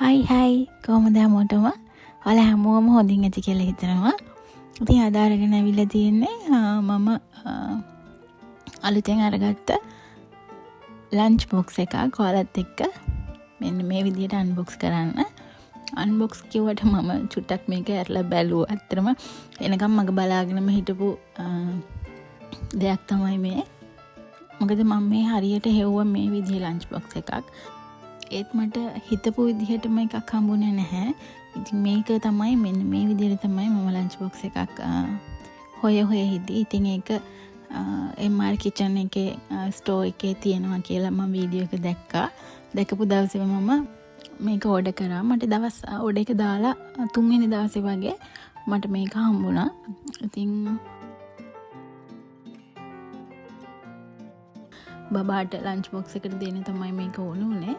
හයි කොහොමද හැමෝටම? ඔයාලා හැමෝම හොඳින් ඇති කියලා හිතනවා. ඉතින් අද අරගෙන අවිල්ලා තියෙන්නේ මම අලුතෙන් අරගත්ත ලන්ච් බොක්ස් එකක් ඔයාලත් එක්ක මෙන්න මේ විදිහට අන්බොක්ස් කරන්න. අන්බොක්ස් කිව්වට මම චුට්ටක් මේක ඇරලා බැලුවා. ඇත්තටම එනකම් මග බලාගෙනම හිටපු දෙයක් තමයි මේ. මොකද මම මේ හරියට හෙව්වා මේ විදිහේ ලන්ච් බොක්ස් එකක්. ඒත් මට හිතපු විදිහටම එකක් හම්බුනේ නැහැ. ඉතින් මේක තමයි මෙන්න මේ විදිහට තමයි මම ලන්ච් බොක්ස් එකක් හොය හිටියේ. ඉතින් ඒක MR කිචන් එකේ ස්ටෝර් එකේ තියෙනවා කියලා මම වීඩියෝ එක දැක්කා. දැකපු දවසේ මම මේක ඕඩර් කරා. මට දවස් ඕඩර් එක දාලා 3 වෙනි දවසේ වගේ මට මේක හම්බුණා. ඉතින් බබාට ලන්ච් බොක්ස් එකට දෙන්න තමයි මේක ඕනුනේ.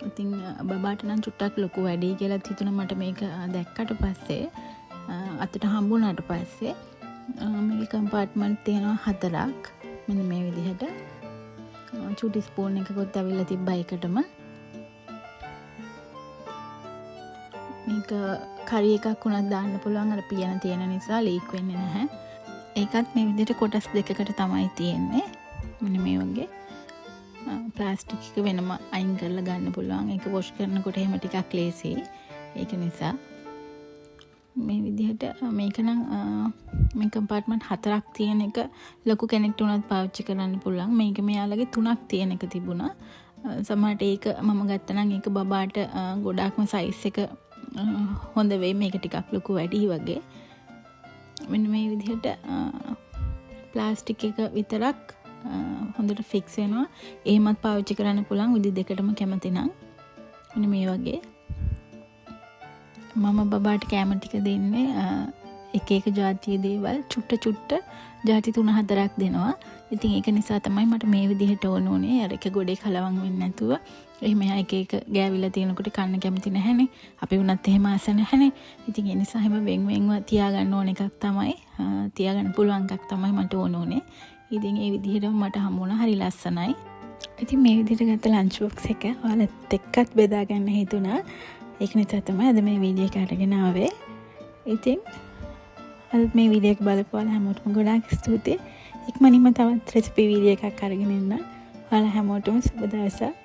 ඉතින් බබාට නම් චුට්ටක් ලොකු වැඩි කියලා හිතුණා මට මේක දැක්කට පස්සේ අතට හම්බුණාට පස්සේ මේකේ කම්පාර්ට්මන්ට් තියෙනවා 4ක්. මෙන්න මේ විදිහට චුටි ස්පූන් එකකුත් අවිල්ලා තිබ්බා එකටම. මේක කරි එකක් උනත් දාන්න පුළුවන් අර පියන තියෙන නිසා ලීක් වෙන්නේ නැහැ. ඒකත් මේ විදිහට කොටස් දෙකකට තමයි තියෙන්නේ. මෙන්න මේ වගේ ප්ලාස්ටික් එක වෙනම අයින් කරලා ගන්න පුළුවන්. ඒක වොෂ් කරනකොට එහෙම ටිකක් ලේසියි. ඒක නිසා මේ විදිහට මේක නම් මේ කම්පාර්ට්මන්ට් 4ක් තියෙන එක ලොකු කෙනෙක්ට උනත් පාවිච්චි කරන්න පුළුවන්. මේක මෙයාලගේ 3ක් තියෙන එක තිබුණා. සමහරට ඒක මම ගත්තා නම් ඒක බබාට ගොඩාක්ම සයිස් එක හොඳ වෙයි. මේක ටිකක් ලොකු වැඩි වගේ. මෙන්න මේ විදිහට ප්ලාස්ටික් එක විතරක් හොඳට ෆික්ස් වෙනවා. එහෙමත් පාවිච්චි කරන්න පුළුවන් විදි දෙකටම කැමති නම්. මෙන්න මේ වගේ. මම බබාට කැම ටික දෙන්නේ එක එක જાතිය දේවල් චුට්ට જાති 3-4ක් දෙනවා. ඉතින් ඒක නිසා තමයි මට මේ විදිහට ඕන උනේ. අර එක ගොඩේ කලවම් වෙන්නේ නැතුව. එහෙම එක එක ගෑවිලා තියෙනකොට කන්න කැමති නැහැනේ. අපි වුණත් එහෙම ආස නැහැනේ. ඉතින් ඒ නිසා හැම වෙන්ව තියාගන්න ඕන එකක් තමයි තියාගන්න පුළුවන් එකක් තමයි මට ඕන උනේ. ඉතින් ඒ විදිහටම මට හම්බුණා. හරි ලස්සනයි. ඉතින් මේ විදිහට ගත්ත ලන්ච් බොක්ස් එක ඔයාලත් එක්කත් බෙදා ගන්න හිතුණා. ඒක නිසා තමයි අද මේ වීඩියෝ එක අරගෙන ආවේ. ඉතින් අද මේ වීඩියෝ එක බලපුවාලා හැමෝටම ගොඩාක් ස්තුතියි. ඉක්මනින්ම තවත් රෙසිපි වීඩියෝ එකක් අරගෙන එන්න. ඔයාලා හැමෝටම සුබ දවසක්.